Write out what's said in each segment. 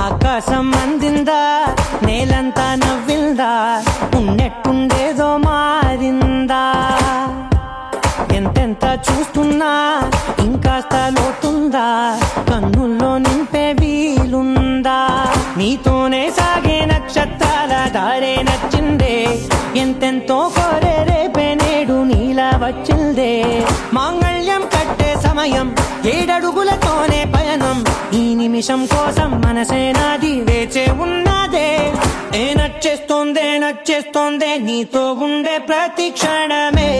ఆకాశం అందిందా నేలంతా నవ్విందా ఉన్నట్టుండేదో మారిందా ఎంతెంత చూస్తున్నా ఇంకాస్త లోతుందా కన్నుల్లో నింపే వీలుందా నీతోనే సాగే నక్షత్రాల దారే నచ్చిందే ఎంతెంతో కోరే రేపే నేడు నీలా వచ్చిందే మాంగళ్యం కట్టే సమయం 7 అడుగులతోనే పయనం ఈ నిమిషం కోసం మనసే నాది వేచే ఉన్నదే నచ్చేస్తోందే నీతో ఉండే ప్రతి క్షణమే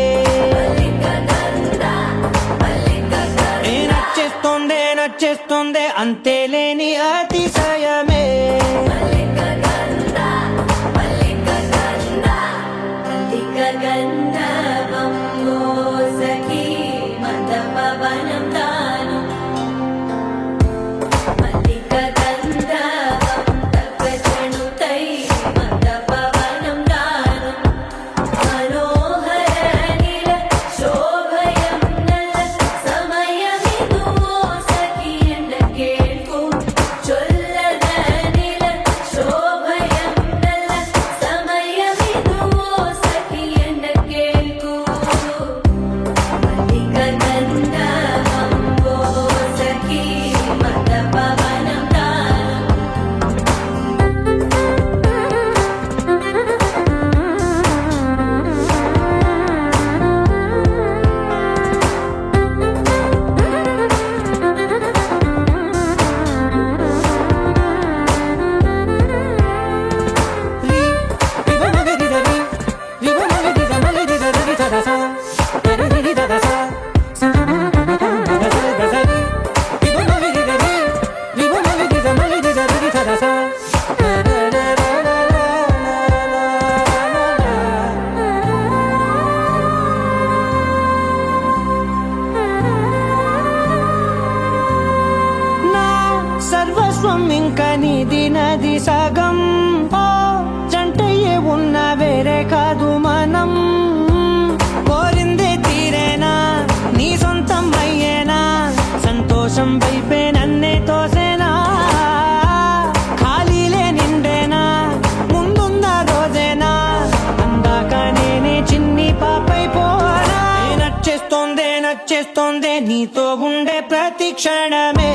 నచ్చేస్తోందే అంతేలేని అతిశయమే సర్వస్వం ఇంకా నీది నది సగం జంటయ్యే ఉన్న వేరే కాదు మనం కోరిందే తీరేనా నీ సొంతం అయ్యేనా సంతోషం వైపే నన్నే తోసేనా ఖాళీలే నిండేనా ముందున్న రోజేనా అందాక నేనే చిన్ని పాపైపోనా నచ్చేస్తోందే నీతో ఉండే ప్రతి క్షణమే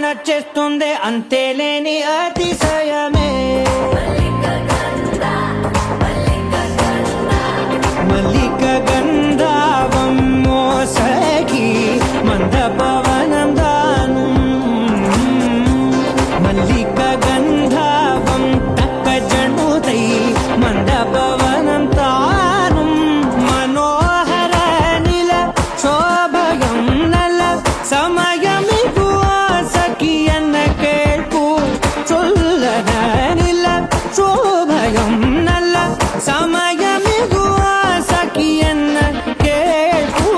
నచ్చేస్తోందే అంతేలేని అతిశయమే మల్లిక గంధావం మోసగి మంద పవనం దాను మల్లిక గంధావం తక్క జణుతై మంద పవనం తాను మనోహర నిల శోభయం నల సమయమిగు என்ன கேட்பு சொல்லன நில சோபயம் நல்ல சமயமிகு ஆசகி என்ன கேட்பு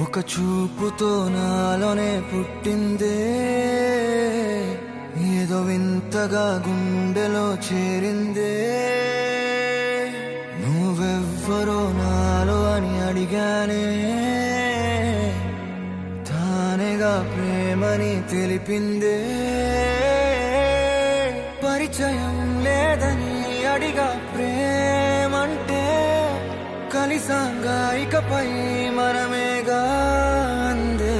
ఒక చూపుతో నాలోనే పుట్టిందే ఏదో వింతగా గుండెలో చేరిందే నువ్వెవ్వరో నాలో అని అడిగానే తానేగా ప్రేమని తెలిపిందే పరిచయం లేదని అడిగా ప్రేమంటే కలిసాంగా ఇకపై మనమేగా అందే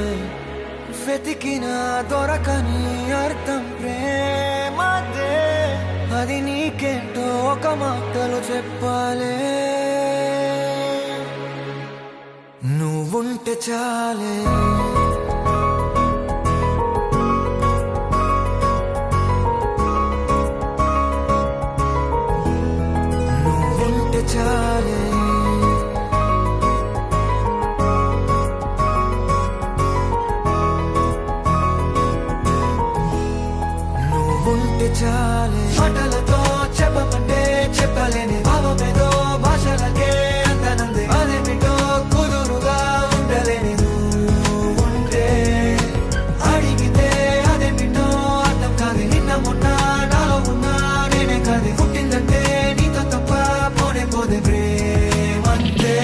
వెతికిన దొరకని అర్థం ప్రేమదే అది నీకేంటో ఒక మాటలు చెప్పాలే నువ్వుంటే చాలే నువ్వుంటే చాలే చాలే మాటలతో చెప్పమంటే చెప్పలేని భావమేదో భాషలకే అందనంది అదేమిటో కుదురుగా ఉండలేని నువ్వు ఉంటే అడిగితే అదేమిటో అర్థం కాదు నిన్న మొన్న నాలో ఉన్నా నేనే కాదు పుట్టిందంటే నీతో తప్ప పోనే పోదే ప్రేమంతే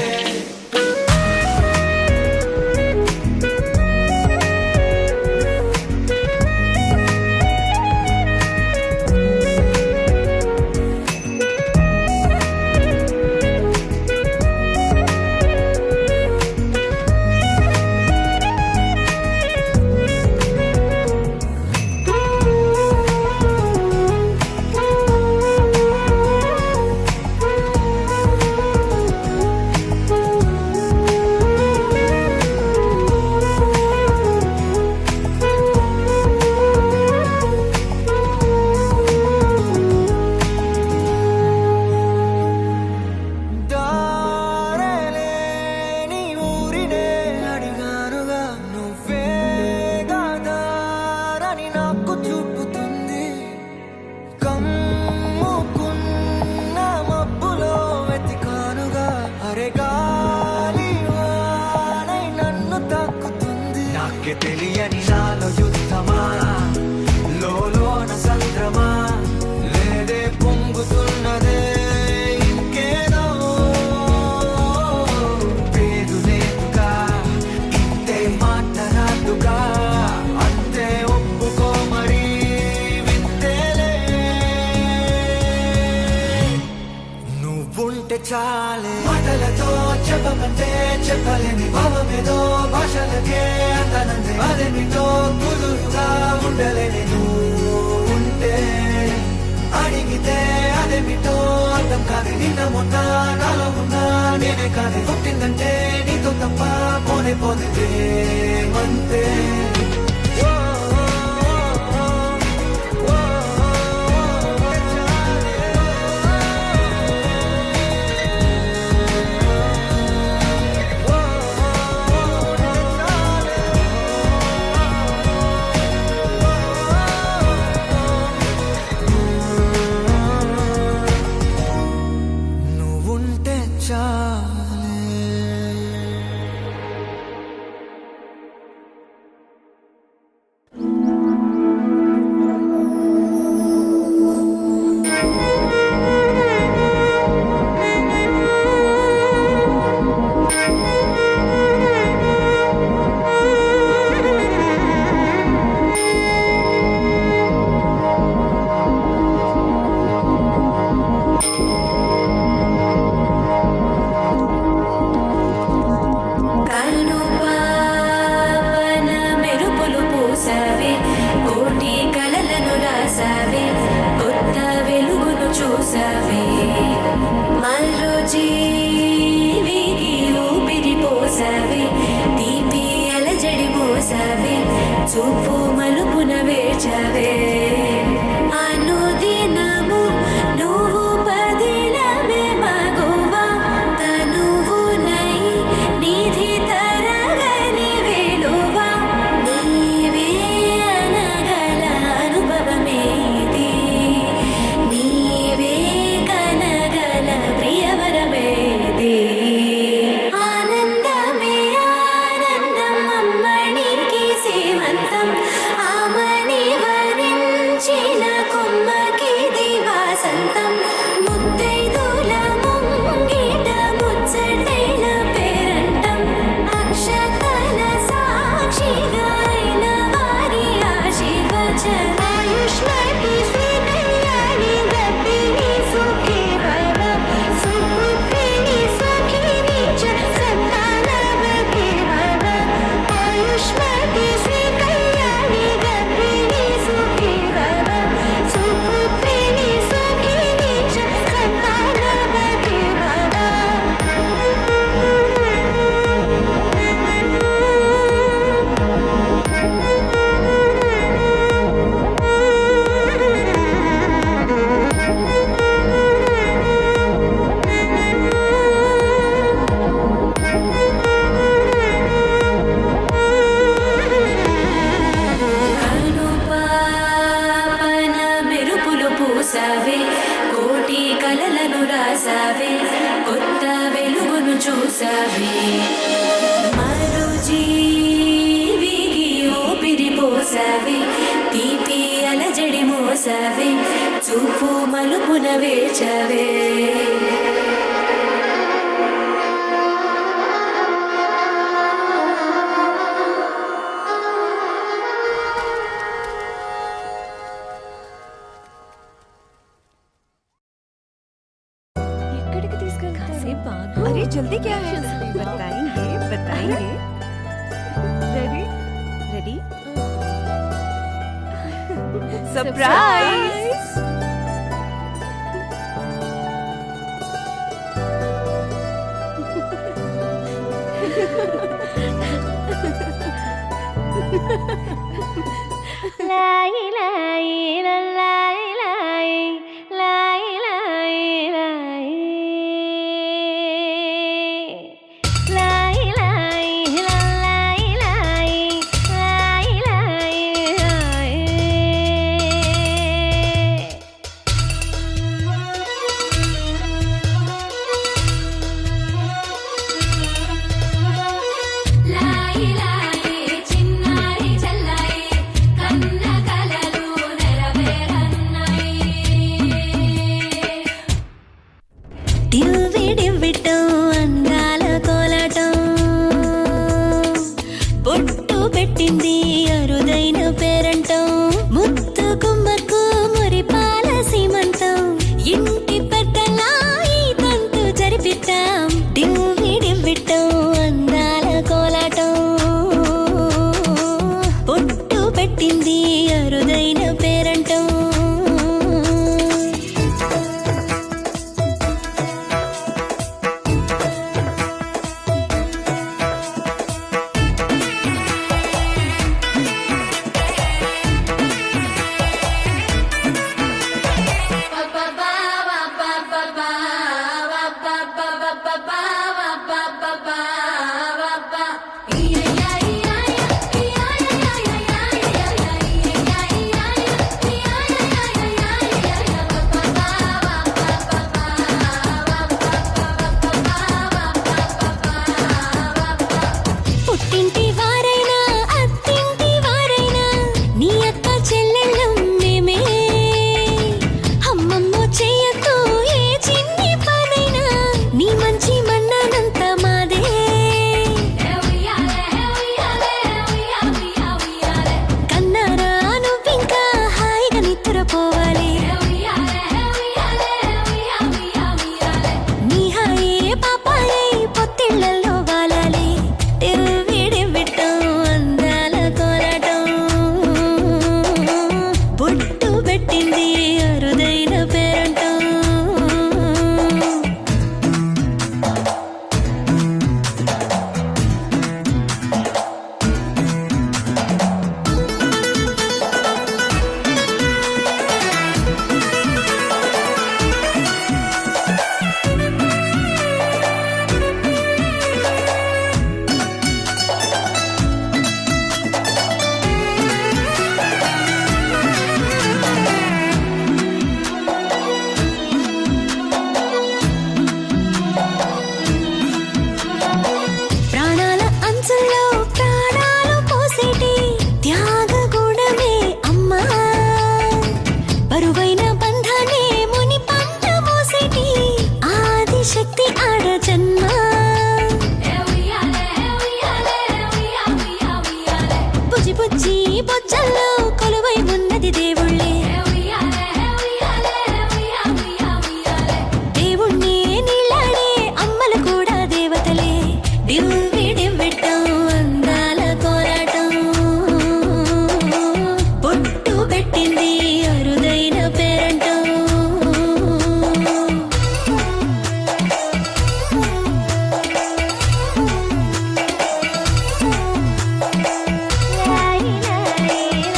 దారేలేని ఊరినే అడిగానుగా నువ్వే దారని నాకు చూపుతుంది కమ్ముకున్న మబ్బులో వెతికానుగా అరే గాలి వానై నన్ను తాకుతుంది నాకే తెలియని నాలో యుద్ధమా లోన సంద్రమా లేదే పొంగుతున్నదే ఇంకేదో పేరు లేదుగా ఇంతే మాటరాదుగా అంతే ఒప్పుకో మరి వింతేలే నువ్వుంటే చాలే మాటలతో చెప్పమంటే చెప్పలేని భావమేదో భాషలకే అందనంది అదేమిటో కుదురుగా ఉండలేని నువ్వు ఉంటే అడిగితే అదేమిటో అర్థం కాదు నిన్న మొన్న నాలో ఉన్నా నేనే కాదు పుట్టిందంటే నీతో తప్ప పోనే పోదే ప్రేమంతే నువ్వుంటే చాలే కన్ను పాపన మెరుపులు పూసావే కోటి కలలను రాసావే కొత్త వెలుగును చూసావే మరో జీవికి ఊపిరి పోసావే తీపి అలజడి మోసావే చూపు మలుపున వేచావే అనుదినము నువ్వు పదిలమే మగువా తనువునై నిధి తరగని వేలువా నీవే అనగల అనుభవమేది నీవే కనగల ప్రియవరమేది ఆనందమే ఆనందం అమ్మణికి సీమంతం ఆమని వరించి పోసావే తీపి అలజడి మోసావే చూపు మలుపున వేచవే अरे जल्दी क्या है बताएंगे बताएंगे रेडी रेडी सरप्राइज लाई लाई लाई लाई लाई लाई लाई लाई लाई लाई लाई लाई लाई लाई लाई చిన్నారి చల్లాయి కన్న కలలు నెరవేరన్నాయి దివ్వి దివ్విటం అందాల కోలాటం బొట్టు పెట్టింది అరుదైన పేరంటం ముత్తు కుమ్మకు మురిపాల సీమంతం ఇంటి పెద్దలా ఈ తంతు జరిపిద్దాం దివ్వి దివ్విటం అందాల కోలాటం బొట్టు పెట్టింది అరుదైన పేరంటం పుట్టింటి వారైనా అత్తింటి వారైనా నీ అక్క చెల్లెళ్ళం మేమే అమ్మమ్మో చెయ్యకు ఏ చిన్ని పనైనా నీ మంచి మన్నానంత మాదే కన్నారా నువ్వింకా హాయిగా నిద్రపోవాలి నీ హాయే పాపాయే పొత్తిళ్లలో వాలాలి దివ్విడివ్విటం అందాల కోలాటం బొట్టు పెట్టింది అరుదైన పేరంటం ప్రాణాల అంచుల్లో ప్రాణాలు పోసేటి త్యాగ గుణమే అమ్మా బరువైన బంధాన్ని ముని పంట మోసేటి ఆదిశక్తి ఆడ జన్మ బుజ్జి బుజ్జి బొజ్జల్లో కొలువై ఉన్నది దేవుళ్ళే దేవుణ్ణి నీళ్ళాడే అమ్మలు కూడా దేవతలే దివ్వి దివ్విటం అందాల కోలాటం బొట్టు పెట్టింది అరుదైన పేరంటం लाई लाई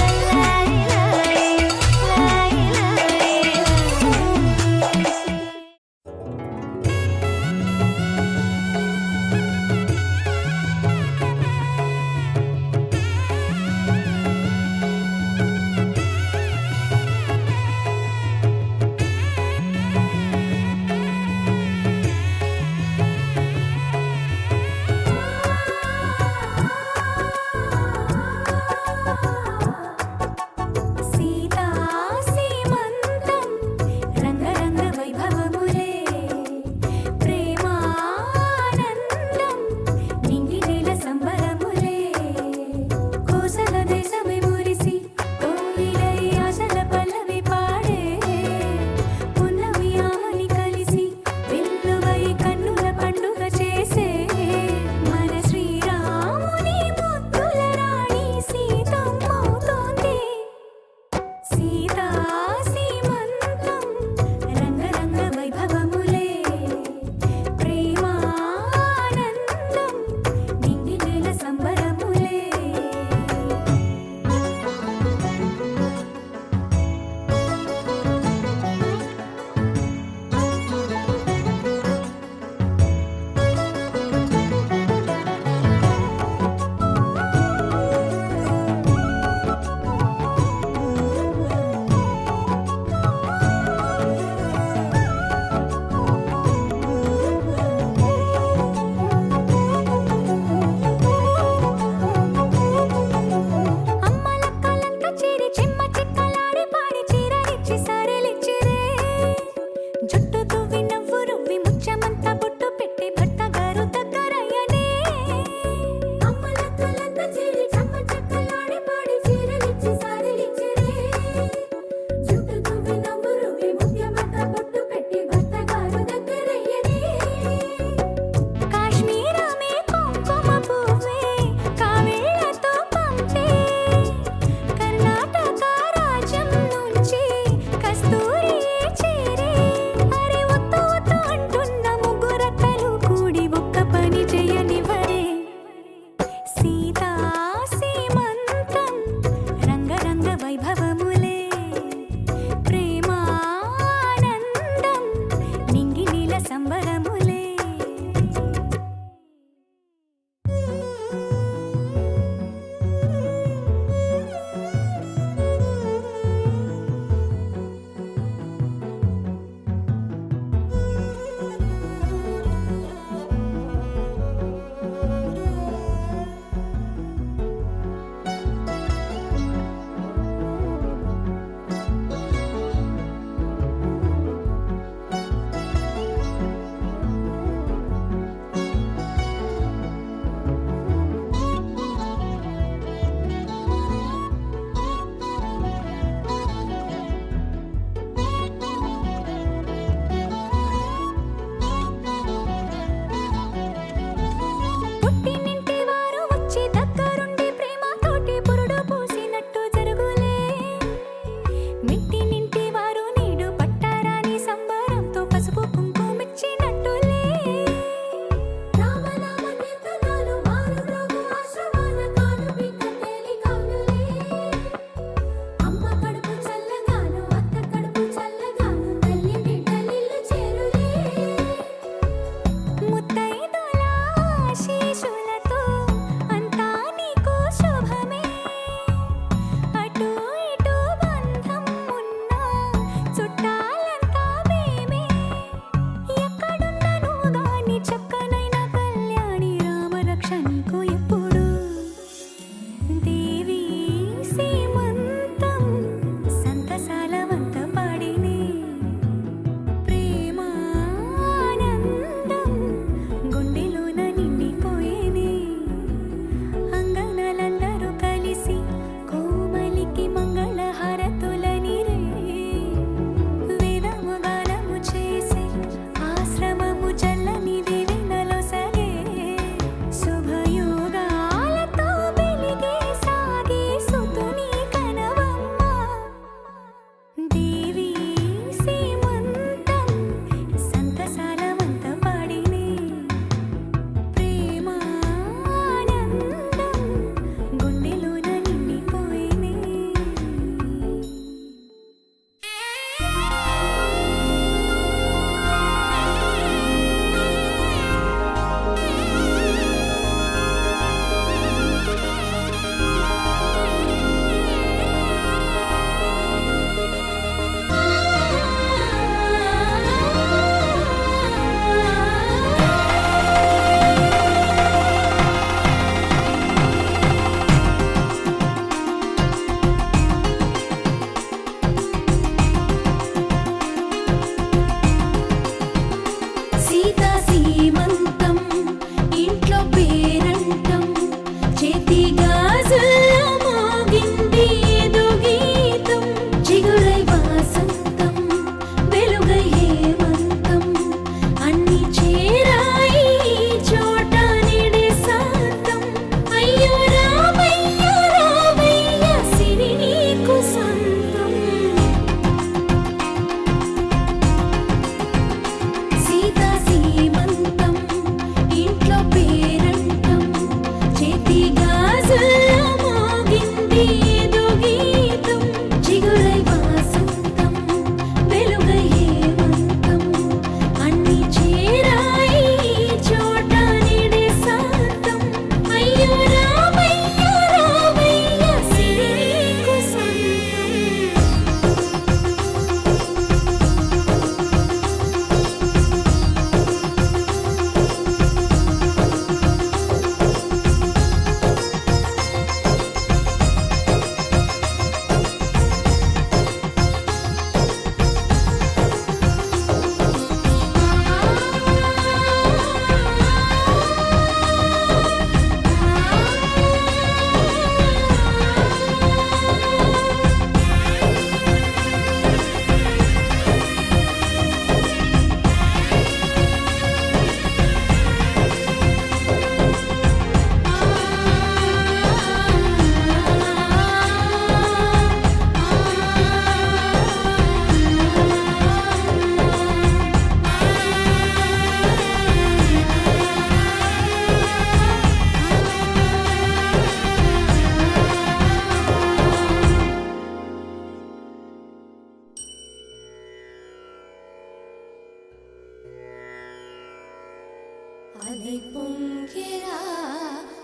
అలై పొంగెరా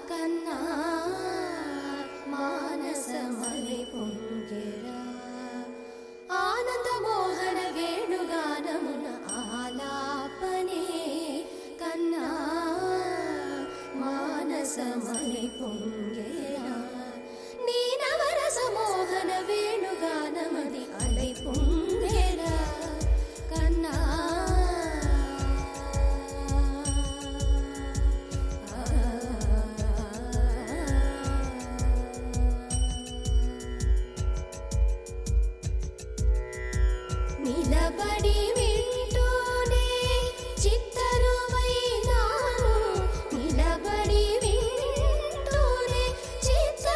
కన్నా మానసమలై పొంగెరా ఆనంద మోహన వేణుగానమున ఆలాపనే కన్నా మానసమలై పొంగెరా నీ నవరస మోహన వేణుగానమది అలై పొంగెరా కన్నా నిలబడి వింటూనే చిత్తరువైనాను నిలబడి వింటూనే చిత్తరువైనాను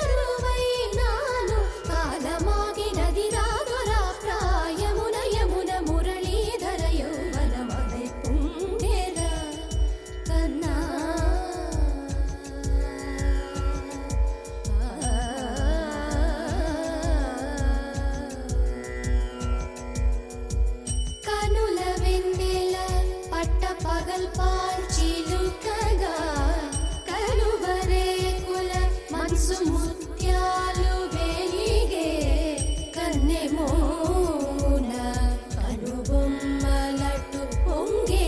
కాలమాగినది రాదురా ప్రాయమున యమున మురళీధర యౌవనమలై పొంగెరా కన్నా కనుల వెన్నెల పట్ట పగల్ పాల్చిలుకగా కలువరేకుల మనసు ముత్యాలు వెలిగే కన్నెమోన కనుబొమ్మలటు పొంగే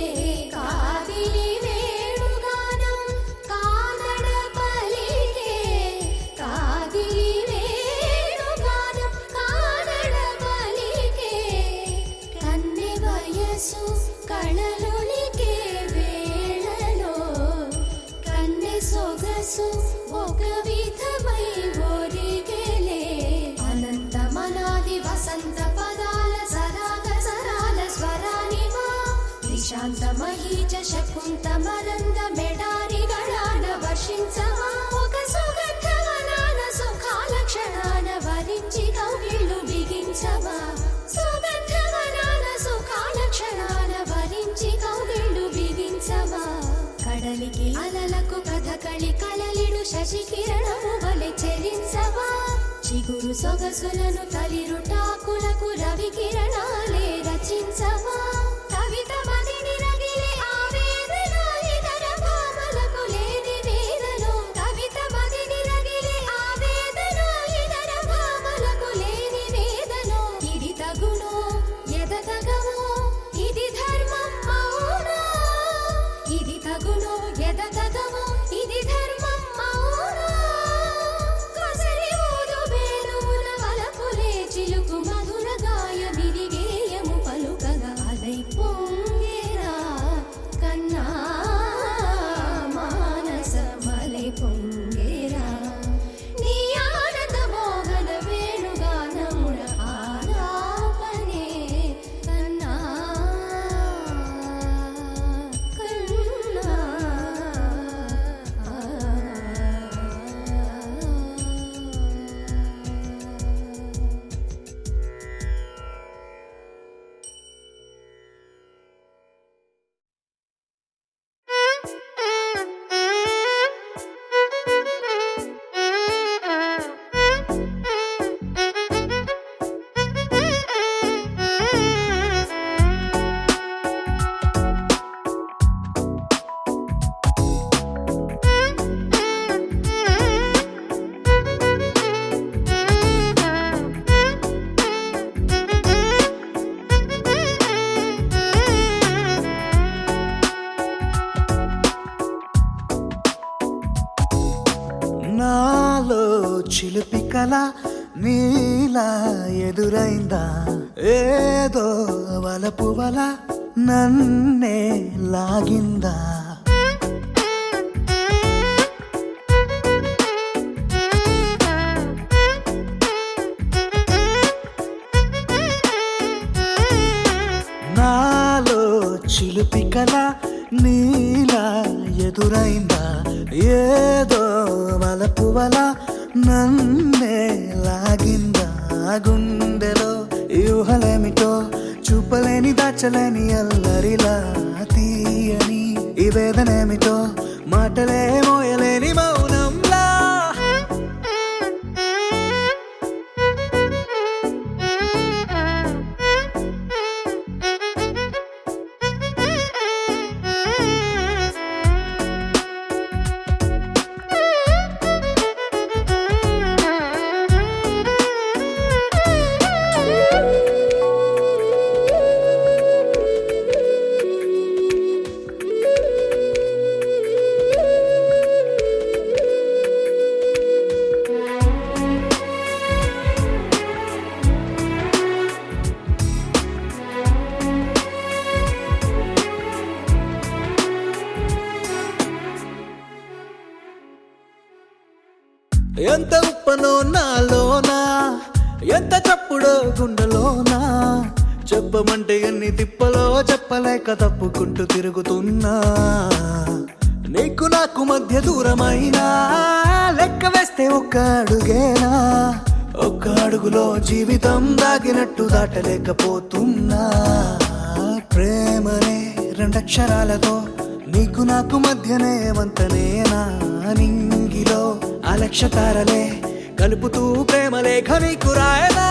కాదిలి వేణుగానం కానడ పలికే కాదిలి వేణుగానం కానడ పలికే కన్నె వయసు కళలొలికే వేళలో కన్నె సొగసు ఒక విధమై ఒరిగెలే అనంతమనాది వసంత పదాల సరాగ సరాల స్వరానివా నిశాంత మహీజ శకుంత మరంద మెడారి గళాన వర్షించవా ఒక సుగంధవనాన సుఖాల క్షణాన వరించి కౌగిళ్ళు బిగించవా సుగంధవనాన సుఖాల క్షణాన వరించి కౌగిళ్ళు బిగించవా కడలికి అలలకు కథకళి కలలిడు శశి కిరణము వలె చెలించవా చిగురు సొగసులను తలిరుటాకులకు రవి కిరణాలే రచించవా కవిత మదిని రగిలే ఆవేదన ఇతర భామలకు లేని వేదలో కవిత మదిని రగిలే ఆవేదన ఇతర భామలకు లేని వేదలో ఇది తగునో ఎదతగమో ఇది ధర్మం అవునా ఇది తగునో ఎదతగమో ఇది ధర్మం అవునా కొసరి ఊదు వేణువుల వలపులే చిలుకు మధుర గాయ విరిగేయము పలుకగా అలై పొంగెరా కన్నా మానసమలై పొంగెరా నీ ఆనంద మోహన వేణుగానమున ఆలాపనే కన్నా కన్నా నాలో చిలిపి కళ నీలా ఎదురైందా ఏదో వలపు వల నన్నే లాగిందా నాలో చిలిపి కళ నీలా ఎదురైందా ఏదో వలపు వల నన్నే లాగిందా గుండెలో యూహలేమిటో చూపలేని దాచలేని అల్లరిలా తీయని ఈ వేదనేమిటో మాటలే మోయలేని మౌనంలా ఎంత చప్పుడో గుండెలోనా చెప్పమంటే ఎన్ని తిప్పలో చెప్పలేక తప్పుకుంటూ తిరుగుతున్నా నీకు నాకు మధ్య దూరమైనా లెక్క వేస్తే ఒక్క అడుగేనా ఒక్క అడుగులో జీవితం దాగినట్టు దాటలేకపోతున్నా ప్రేమనే రెండక్షరాలతో నీకు నాకు మధ్యనే వంతనేనా నింగిలో అలక్షతారలే కలుపుతూ ప్రేమ లేఖ నీకు రాయదా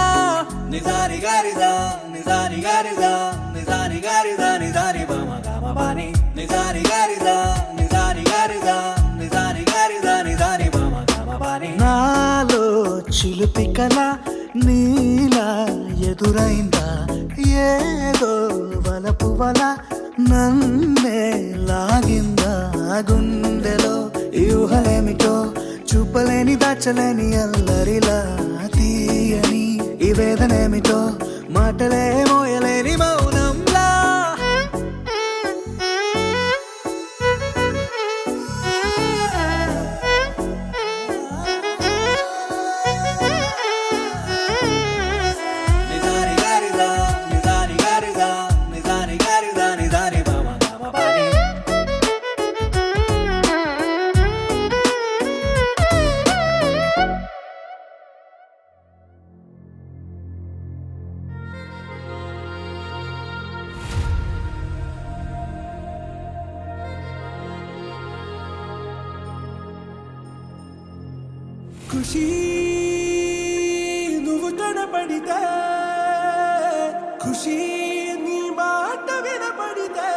నిజారి గారిదా నిజారి గారిదా నిజారి గారిదా నిజారి బామ గామ బాని నిజారి గారిదా నిజారి గారిదా నిజారి గారిదా నిజారి బామ గామ బాని నాలో చిలుపి కల నీలా ఎదురైందా ఏదో వలపు వల నన్నే లాగిందా గుండెలో యూహలేమిటో చూపలేని దాచలేని అల్లరిలా తీయని ఈ వేదనేమిటో మాటలే మోయలేని మౌనంలా నిజారి గారిదా నిజారి గారిదా నిజారి గారిదా నిజారి బామ గామ బాని ఖుషి నువ్వు కనపడితే ఖుషి నీ మాట వినపడితే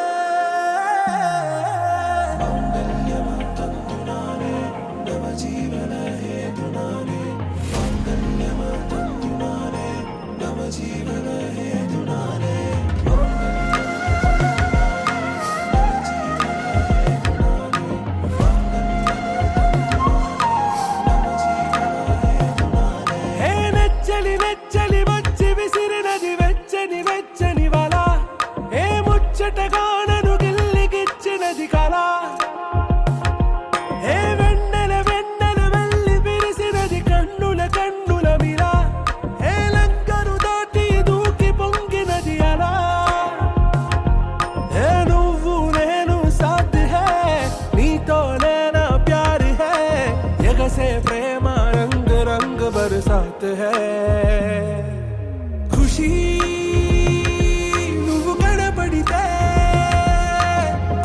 హే నెచ్చలి నెచ్చలి వచ్చి విసిరినది వెచ్చని వెచ్చని వల ఏ ముచ్చటగా నన్ను గిల్లిగిచ్చినది కళ ఏ వెన్నెల వెన్నెల వెళ్ళి విరిసినది కన్నుల కన్నుల మిల ఏ లంకను దాటి దూకి పొంగినది అలా ఏ నువ్వు నేను సాథ్ హే నీతోనే నా ప్యార్ హే ఎగసే ప్రేమ రంగ్ రంగ్ బరసాత్ హే ఖుషి నువ్వు కనపడితే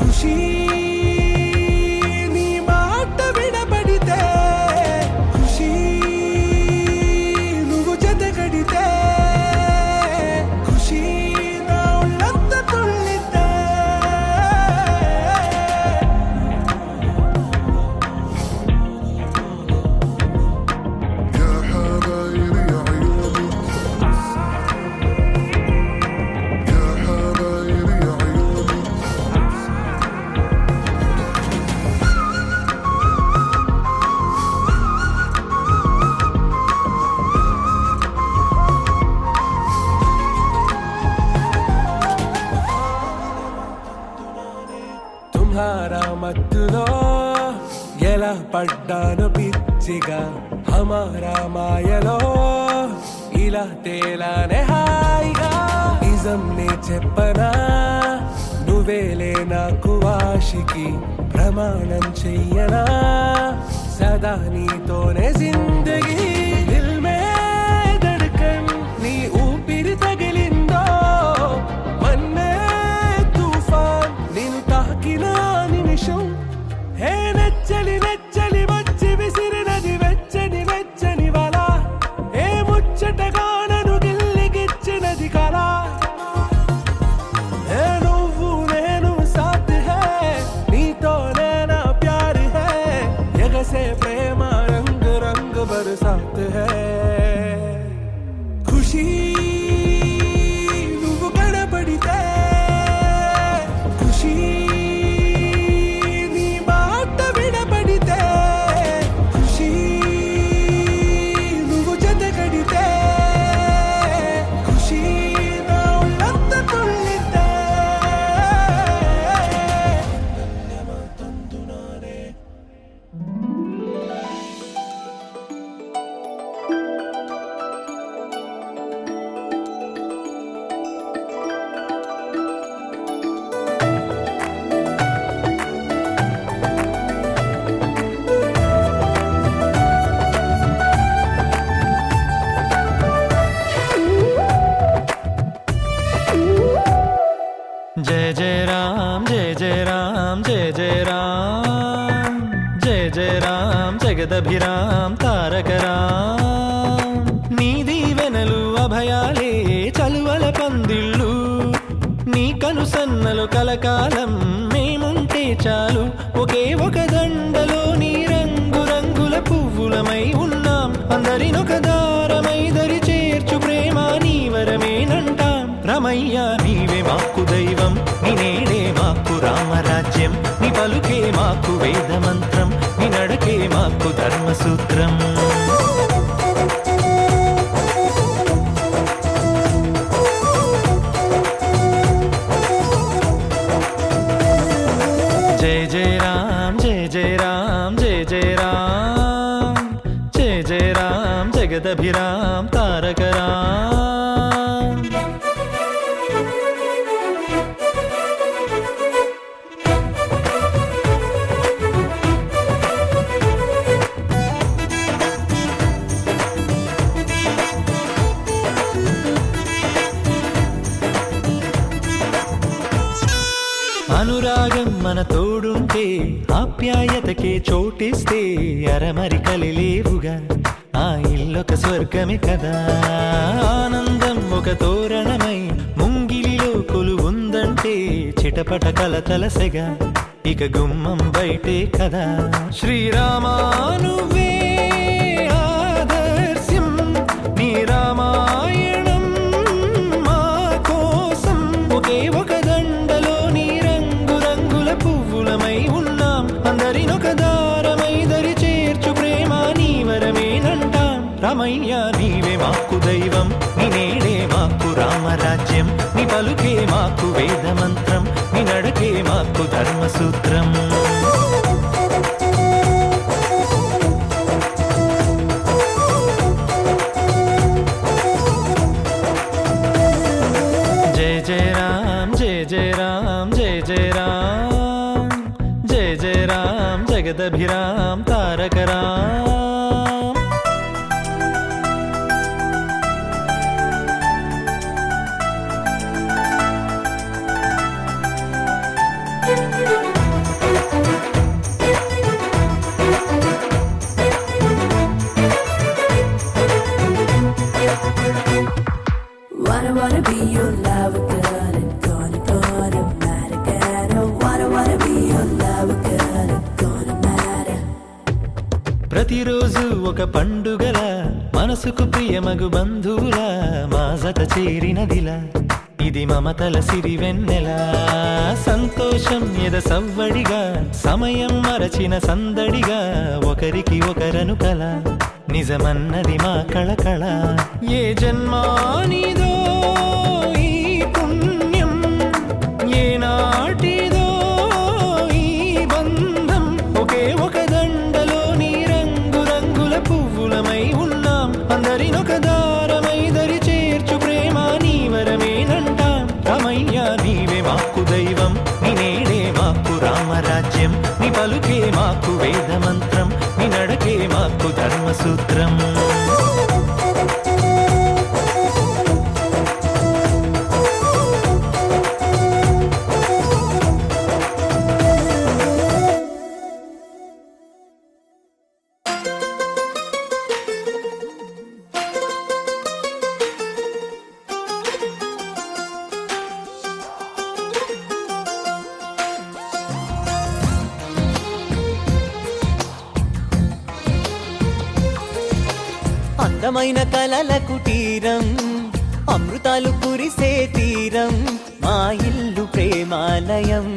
ఖుషి నీ మాట వినపడితే ఖుషి నువ్వు జతగడితే ఖుషి నా ఒళ్ళంత తుళ్ళితే يا حبايبي يا عيوني يا حبايبي يا عيوني తుమ్హారా మత్తులో ఎలా పడ్డాను పిచ్చిగా హమారా మాయలో ఇలా తేలానే హాయిగా నిజం నే చెప్పనా నువ్వేలే నాకు ఆశికి ప్రమాణం చెయ్యనా సదా నీతోనే జిందగీ దిల్ మే ధడ్కన్ నీ ఊపిరి తగిలిందో మన్నే తుఫాన్ నిన్ను తాకిన నిమిషం హే నెచ్చలి నెచ్చలి వచ్చి విసిరినది వెచ్చని వెచ్చని వల ఏ ముచ్చటగా నన్ను గిల్లిగిచ్చినది కళ ఏ నువ్వు నేను సాథ్ హే నీతోనే నా ప్యార్ హే ఎగసే ప్రేమ రంగ్ రంగ్ బరసాత్ జయ రామ్ జయ జయ రామ్ జగదభిరామ్ తారక రామ్ నీ దీవెనలు అభయాలే చలువల పందిళ్ళు నీ కనుసన్నలు కలకాలం మేముంటే చాలు ఒకే ఒక దండలో నీ రంగు రంగుల పువ్వులమై ఉన్నాం అందరినొక దారమై దరి చేర్చు ప్రేమ నీ వరమేనంటాం రమయ్య నీవే మాకు దైవం నీ నేడే మాకు రామరాజ్యం నీ పలుకే మాకు వేద మంత్రం నీ నడకే మాకు ధర్మసూత్రం జయ జయ రామ్ జయ జయ రామ్ జయ జయ రామ్ జయ జయ రామ్ జగదభిరామ్ తారక రామ్ అనురాగం మన తోడుంటే ఆప్యాయతకే చోటిస్తే అరమరికలి లేవుగా ఆ ఇల్లొక స్వర్గమే కదా ఆనందం ఒక తోరణమై ముంగిలిలో కొలువుందంటే చిటపట కలతలసెగా ఇక గుమ్మం బయటే కదా శ్రీరామా నువ్వే ఆదర్శం నీ రామాయణం మా కోసం ఒకే ఒక దండలో నీ రంగు రంగుల పువ్వులమై ఉన్నాం అందరినొక దారమై దరి చేర్చు ప్రేమ నీ వరమేనంటాం రమయ్య నీవే మాకు దైవం నీ నేడే మాకు రామరాజ్యం నీ పలుకే మాకు వేద మంత్రం నీ నడకే మాకు ధర్మసూత్రం జయ జయ రామ్ జయ జయ రామ్ జయ జయ రామ్ జయ జయ రామ్ జగదభిరామ్ తారక Ram Wanna be your lover, girl, and gonna matter, girl. Wanna be your lover, girl, and gonna matter. ప్రతిరోజు ఒక పండుగల మనసుకు ప్రియమగు బంధువుల మా జత చేరినదిలా ఇది మమతల సిరివెన్నెల సంతోషం ఎద సవ్వడిగా సమయం మరచిన సందడిగా ఒకరికి ఒకరను కల నిజమన్నది మా కళకళ ఏ జన్మానిదో ఈ పుణ్యం ఏ నాటిదో ఈ బంధం ఒకే ఒక దండలో నీ రంగు రంగుల పువ్వులమై ఉన్నాం అందరినొక దారమై దరి చేర్చు ప్రేమ నీ వరమేనంటాం రమయ్య నీవే మాకు దైవం నీ నేడే మాకు రామరాజ్యం నీ పలుకే మాకు వేద మంత్రం నీ నడకే మాకు ధర్మసూత్రం అందమైన కలల కుటీరం అమృతాలు కురిసే తీరం మా ఇల్లు ప్రేమాలయం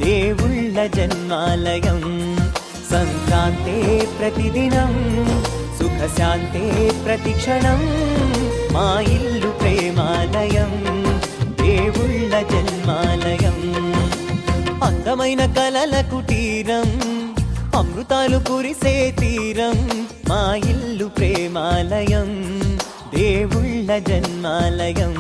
దేవుళ్ళ జన్మాలయం సంక్రాంతే ప్రతిదినం సుఖశాంతే ప్రతిక్షణం మా ఇల్లు ప్రేమాలయం దేవుళ్ళ జన్మాలయం అందమైన కలల కుటీరం అమృతాలు కురిసే తీరం మా ఇల్లు ప్రేమాలయం దేవుళ్ళ జన్మాలయం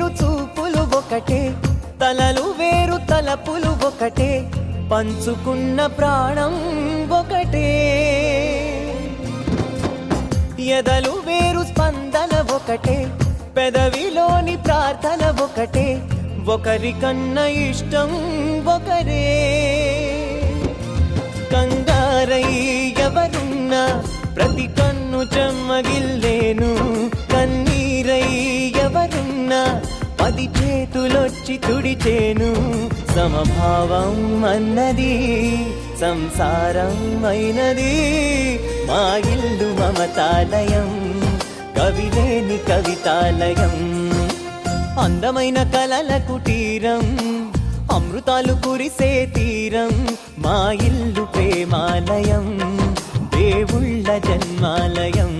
వేరు చూపులు ఒకటే, తలలు వేరు తలపులు ఒకటే, పంచుకున్న ప్రాణం ఒకటే. ఎదలు వేరు స్పందన ఒకటే, పెదవిలోని ప్రార్థన ఒకటే, ఒకరికన్నా ఇష్టం ఒకరే. కంగారై ఎవరున్నా ప్రతి కన్ను చెమ్మగిల్లేను, కన్నీరై ఎవరున్నా 10 చేతులొచ్చి తుడిచేను. సమభావం అన్నది సంసారం అయినది, మా ఇల్లు మమతాలయం, కవిలేని కవితాలయం. అందమైన కలల కుటీరం, అమృతాలు కురిసే తీరం, మా ఇల్లు ప్రేమాలయం, దేవుళ్ళ జన్మాలయం.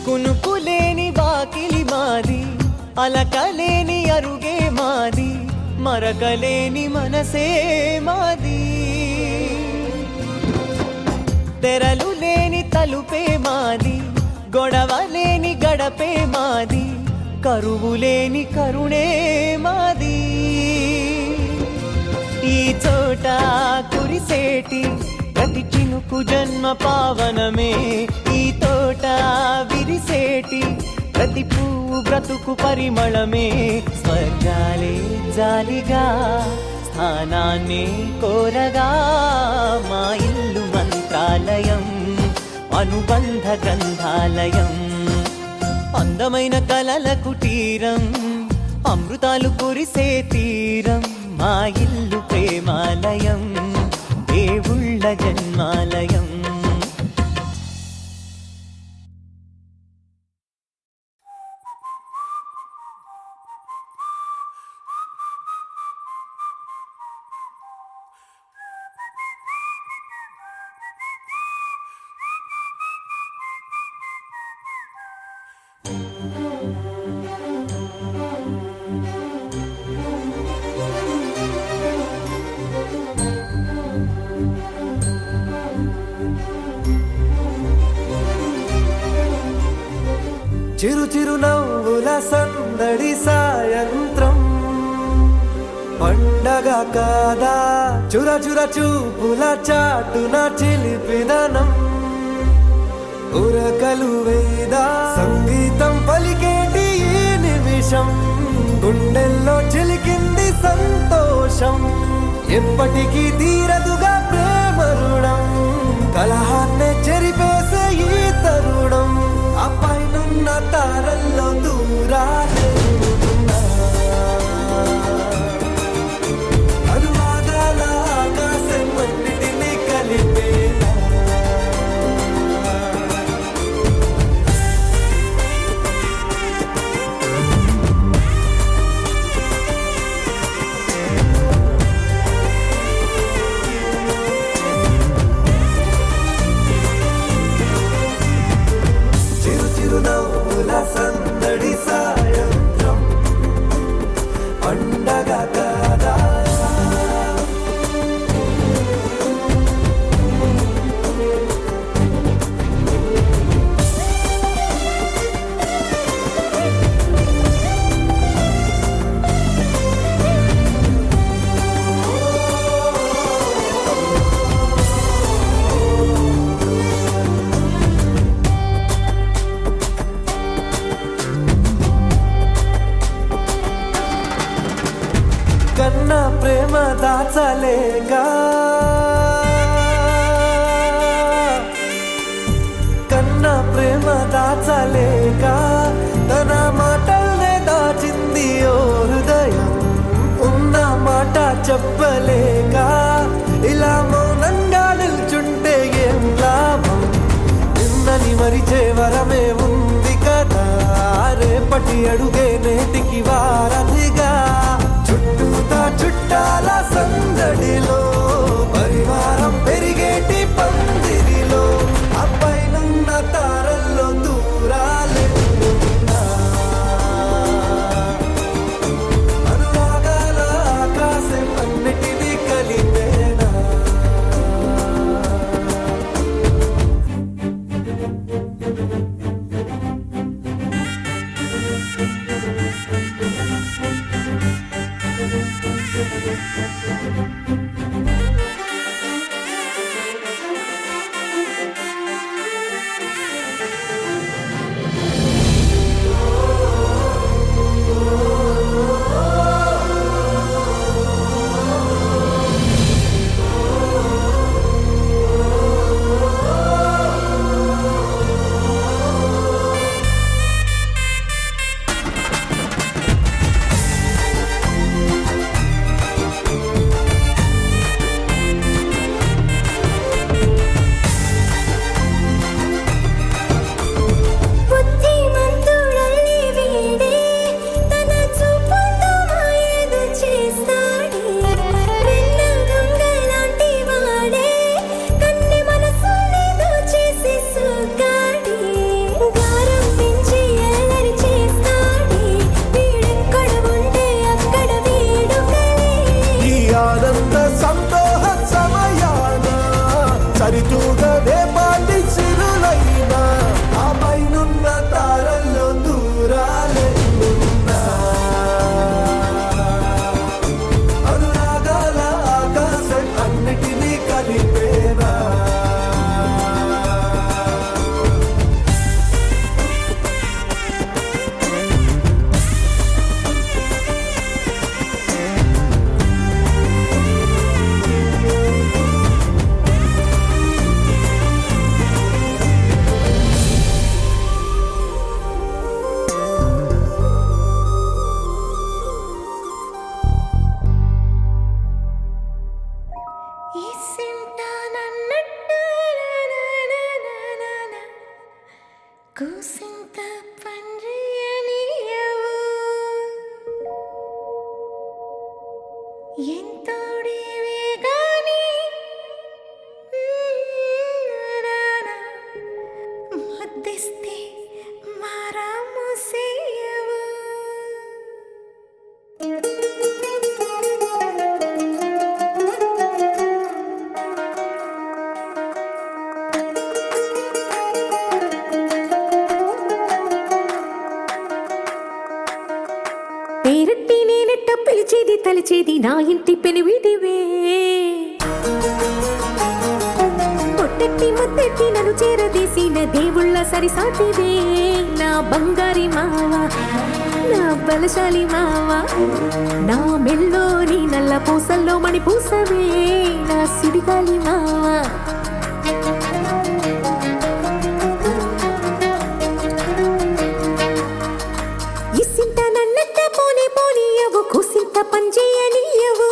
కునుకులేని వాకిలి మాది, అలకలేని అరుగే మాది, మరకలేని మనసే మాది. తెరలు లేని తలుపే మాది, గొడవ లేని గడపే మాది, కరువు లేని కరుణే మాది. ఈ చోట కురిసేటి ప్రతి చినుకు జన్మ పావనమే, ఈ తోట విరిసేటి ప్రతి పువ్వు బ్రతుకు పరిమళమే. స్వర్గాలే జాలిగా స్థానాన్ని కోరగా, మా ఇల్లు మంత్రాలయం, అనుబంధ గ్రంథాలయం. అందమైన కలల కుటీరం, అమృతాలు కురిసే తీరం, మా ఇల్లు ప్రేమాలయం, దేవుళ్ళ జన్మాలయం. చిరు చిరు నవ్వుల సందడి సాయంత్రం, పండగ కాదా చుర చుర చూపుల చాటున చిలిపిదనం. ఉరకలు వేదా సంగీతం పలికేటి ఈ నిమిషం, గుండెల్లో చిలికింది సంతోషం. ఎప్పటికీ తీరదుగా ప్రేమ రుణం, కలహాన్నే చెరిపేసే ఈ తరుణం. ఆ పైనున్న తారల్లో దూరాలే ఉన్నా, అనువాదాల ఆకాశం అన్నిటినీ కలిపేలా. చిరు చిరు నవ్వుల సందడి సాయంత్రం, పండగ కాదా. కన్నా ప్రేమ దాచలేక, కన్నా ప్రేమ దాచలేక, తన మాటల్నే దాచింది ఓ హృదయం. ఉన్న మాట చెప్పలేక, ఇలా మౌనంగా నిల్చుంటే ఏం లాభం. నిన్నని మరిచే వరమే ఉంది కదా రేపటి అడుగే నేటికి వారధిగా చుట్టూతా చుట్టాల సందడిలో పరివారం పెరిగేటి పందిరిలో అబ్బాయినున్న తారల్లో దూరాలెన్నున్నా అనురాగాల ఆకాశం అన్నిటినీ కలిపేనా బుద్ధిమంతుడల్లి వీడే తన చూపుతో మాయేదో చేస్తాడే వెన్న దొంగలాంటి వాడే కన్నె మనసునేదో చేసి సూగాడే గారం పెంచి అల్లరి చేస్తాడే వీడెక్కడ ఉంటే అక్కడ వేడుకలే ఈ ఆనంద సంతోష సమయాన సరితూగవే పాటి సిరులైనా ఆ పైనున్న తారల్లో దూరాలెన్నున్నా అనురాగాల ఆకాశం అన్నిటినీ కలిపేనా కూసింత పండ్రియనియవు ఎంతోడివే గాని ముద్దిస్తే మారాము సేయవు పేరట్టి నేనెట్ట పిలిచేది తలిచేది నా ఇంటి పెనివిటివే పొట్టెట్టి ముద్దెట్టి నన్ను చేరదీసిన దేవుళ్ళ సరిసాటివే నా బంగారి మావా నా బలశాలి మావా నా మెల్లోని నల్ల పూసల్లో మణి పూసవే నా సుడిగాలి మావా ఇసింత నన్నట్ట పోనే పోనీయవు కూసింత పంచేయనీయవు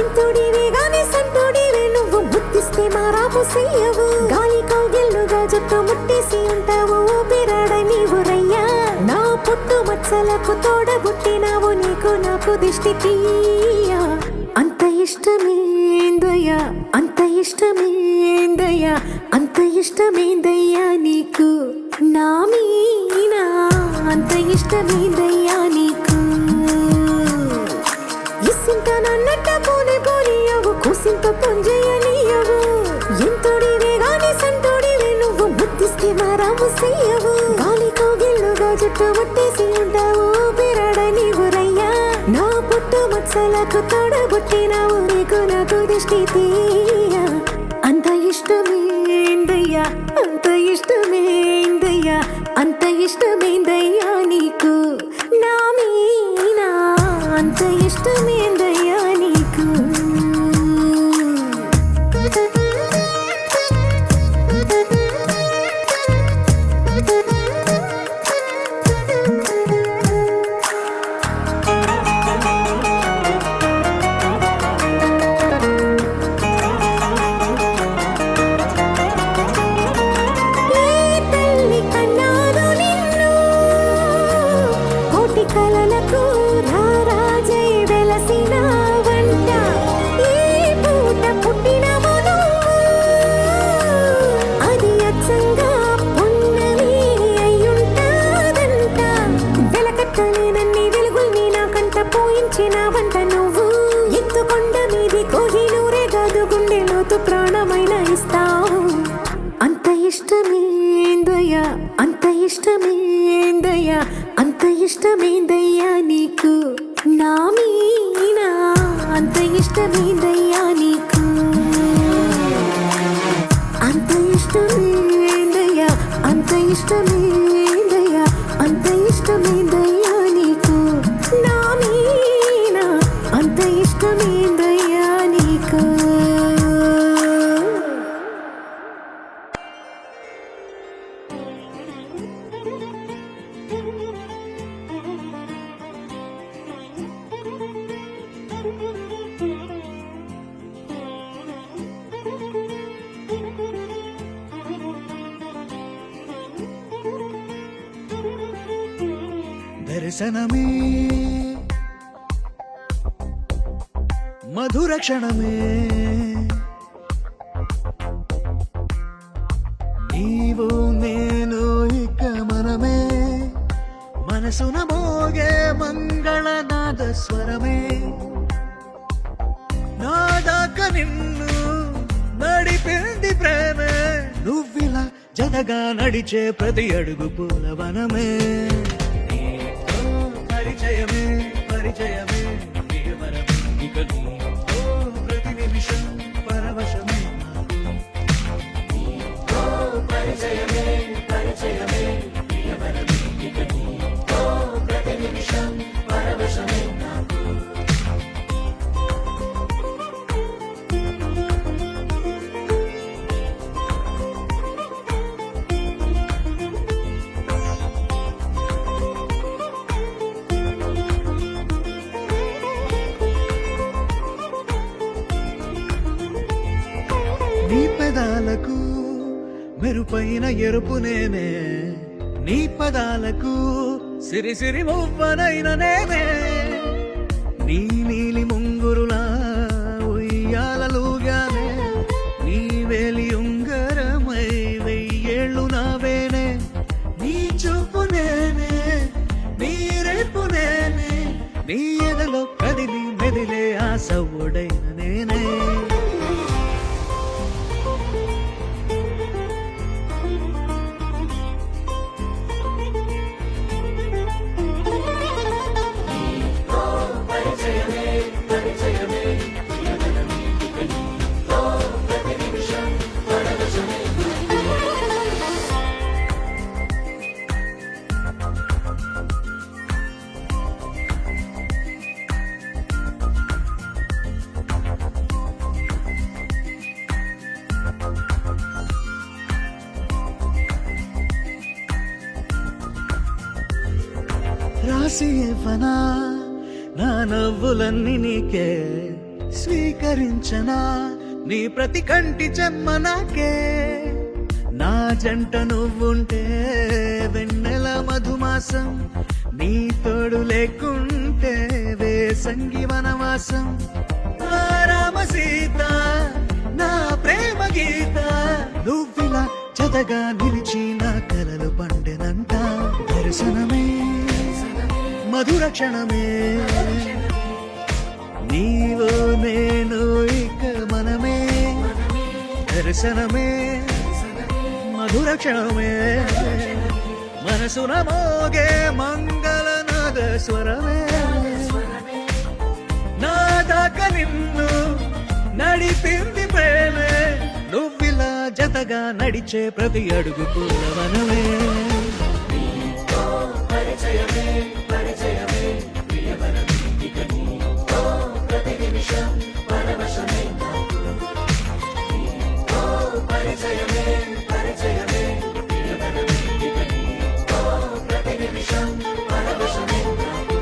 ఎంతోడివే గాని సంతోడివే నువ్వు ముద్దిస్తే మారాము చెయ్యవు గాలి కౌగిల్లుగా జుట్టు ముట్టేసి ఉంటావు ఊపిరాడ నీవు రయ్యా నా పుట్టు మచ్చలకు తోడబుట్టినావు నీకు నాకు దిష్టి తీయా అంత ఇష్టమేందయ్యా అంత ఇష్టమేందయ్యా అంత ఇష్టమేందయ్యా నీకు నా మీనా అంత ఇష్టమేందయ్యా నీకు ఇసింత నన్నట్ట పోనే పోనీయవు కూసింత పొంజయ్యనీయవు ఎంతోడివే గాని సంతోడివే నువ్వు ముద్దిస్తే మారాము చెయ్యవు గాలి కౌగిల్లుగా జుట్టు ముట్టేసి ఉంటావు ఊపిరాడ నీవు రయ్యా నా పుట్టు మచ్చలకు తోడబుట్టినావు నీకు నాకు దిష్టి తీయా అంత ఇష్టమేందయ్యా అంత ఇష్టమేందయ్యా అంత ఇష్టమేందయ్యా నీకు నా మీనా అంత ఇష్టమేందయ్యా నీకు అంత ఇష్టమేందయ్యా అంత ఇష్టమేందయ్యా నీకు నా మీనా అంత ఇష్టమేందయ్యా నీకు అంత ఇష్టమేందయ్యా అంత ఇష్టమేందయ్యా అంత ఇష్టమేందయ్యా నీకు నా మీనా అంత ఇష్టమేందయ్యా నీకు దర్శనమే మధుర క్షణమే నీవు నేను ఇక మనమే మనసున మోగే మంగళనాద స్వరమే నాదాక నిన్ను నడిపింది ప్రేమే నువ్విలా జతగా నడిచే ప్రతి అడుగు పూలవనమే పరిచయమే పరిచయమే ప్రియవరమే ఇక నీతో ప్రతి నిమిషం పరవశమే నీతో పరిచయమే పరిచయమే ప్రియవరమే ఇక నీతో ప్రతి నిమిషం పరవశమే నాకు నీ పెదాలకు మెరుపైన ఎరుపు నేనే నీ పదాలకు సిరి సిరి మువ్వనైన నేనే నీ నీలి ముంగురులా ఉయ్యాలలుగానే నీ వేలి ఉంగరమై వెయ్యేళ్ళు నావేనే నీ చూపు నేనే నీ రేపు నేనే నీ ఎదలో కదిలి మెదిలే ఆశ ఒడైన నేనే రాసి ఇవ్వనా నా నవ్వులన్నీ నీకే స్వీకరించనా నీ ప్రతి కంటి చెమ్మ నాకే నా జంట నువ్వుంటే వెన్నెల మధుమాసం నీ తోడు లేకుంటే వేసంగి వనవాసం నా రామ సీత నా ప్రేమ గీత నువ్విలా జతగా నిలిచి నా కలలు పండెనంట దర్శనమే మధుర క్షణమే నీవు నేను ఇక మనమే దర్శనమే మధుర క్షణమే మనసున మోగే మంగళనాద స్వరమే నా దాకా నిన్ను నడిపింది ప్రేమే నువ్విలా జతగా నడిచే ప్రతి అడుగు పూలవనమే పరిచయమే పరిచయమే ప్రియవరమే ఇక నీతో ప్రతి నిమిషం పరవశమే నాకు నీతో పరిచయమే పరిచయమే ప్రియవరమే ఇక నీతో ప్రతి నిమిషం పరవశమే నాకు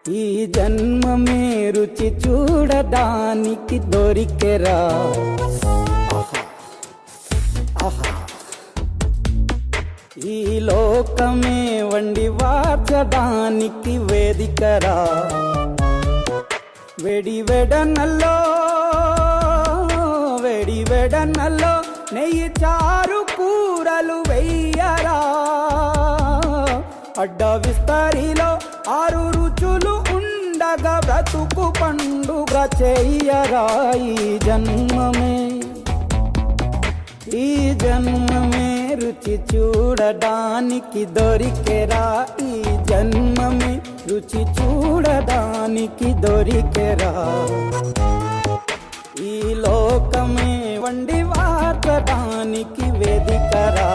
ఈ జన్మమే రుచి చూడడానికి దొరికెరా ఈ లోకమే వండి వార్చడానికి వేదికరా వెడి వెడనల్లో నెయ్యి చారు కూరలు వెయ్యరా అడ్డ విస్తరిలో 6 రుచులు ఉండగా బ్రతుకు పండుగ చెయ్యరా ఈ జన్మమే రుచి చూడడానికి దొరికెరా ఈ జన్మమే రుచి చూడడానికి దొరికెరా ఈ లోకమే వండి వార్చడానికి వేదికరా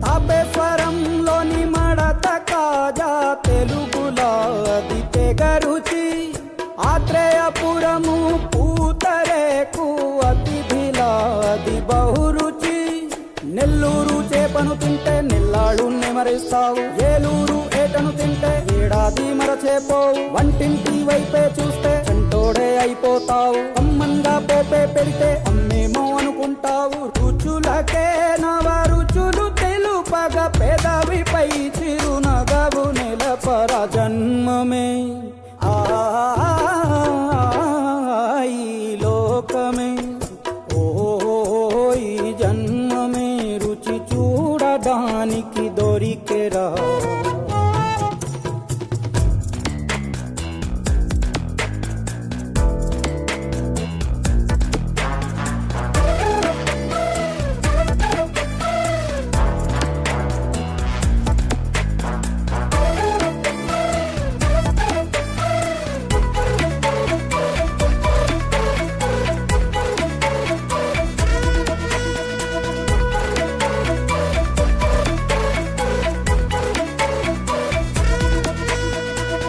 తాపేశ్వరంలోని మడత కాజా తెలుగులో అది తెగరుచి ఆత్రేయపురము పూతరేకు అతిథిలా అది బహురుచి నెల్లూరు చేపను తింటే నెల్లాళ్ళు నెమరిస్తావు ఏలూరు ఏటను తింటే ఏడాది మరచేపోవు వంటింటి వైపే చూస్తే చెంటోడే అయిపోతావు అమ్మంగా పోపే పెడితే అమ్మేమో అనుకుంటావు రుచులకే నవ రుచులు తెలుపగ పెదవిపై చిరునగవు నెలపర జన్మమే ఈ లోకమే ఈ జన్మమే రుచి చూడడానికి దొరికెరా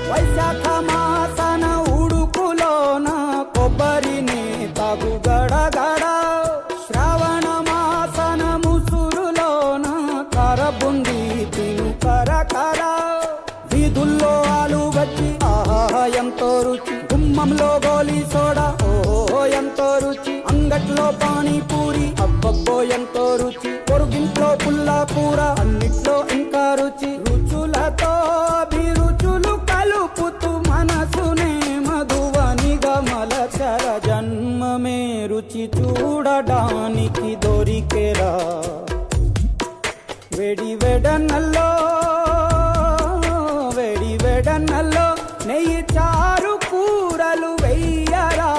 వైశాఖ మాసన ఉడుకులోన కొబ్బరిని తాగు గడగడ శ్రావణ మాసన ముసురులోన కరబుంది తిను కరకర వీధుల్లో ఆలు వచ్చి ఆహా ఎంతో రుచి గుమ్మంలో గోలీ సోడా ఓ ఎంతో రుచి అంగట్లో పానీపూరి అబ్బబ్బో ఎంతో రుచి పొరుగింట్లో పుల్లా కూర అన్నిట్లో ఇంకా రుచి రుచులతో అభిరుచులు కలుపుతూ మనసునే మధువనిగా మలచర జన్మమే రుచి చూడడానికి దొరికెరా వెడి వెడనల్లో నెయ్యి చారు కూరలు వెయ్యరా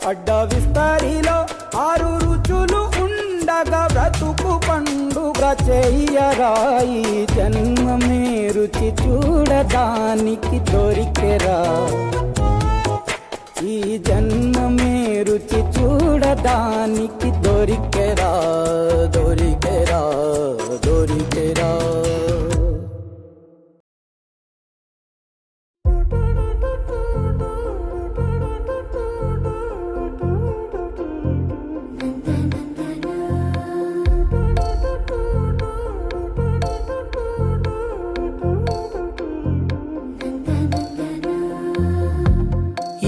అడ్డ విస్తరిలో 6 రుచులు ఉండగా బ్రతుకు పండుగ చెయ్యరా ఈ జన్మమే రుచి చూడడానికి దొరికెరా ఈ జన్మమే రుచి చూడడానికి దొరికెరా దొరికెరా దొరికెరా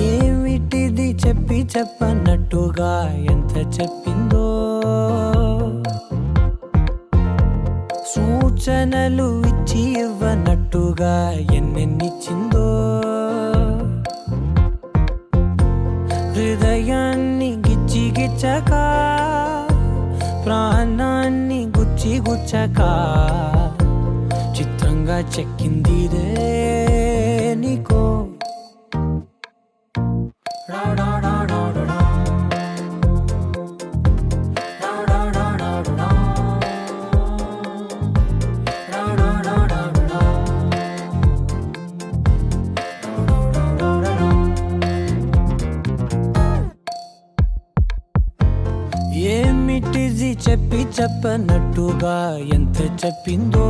ఏమిటిది చెప్పనట్టుగా ఎంత చెప్పిందో సూచనలు ఇచ్చి ఇవ్వనట్టుగా ఎన్నెన్నిచ్చిందో హృదయాన్ని గిచ్చి గిచ్చక ప్రాణాన్ని గుచ్చి గుచ్చక చిత్రంగా చెక్కిందిరే నీకో చెప్పి చెప్పనట్టుగా ఎంత చెప్పిందో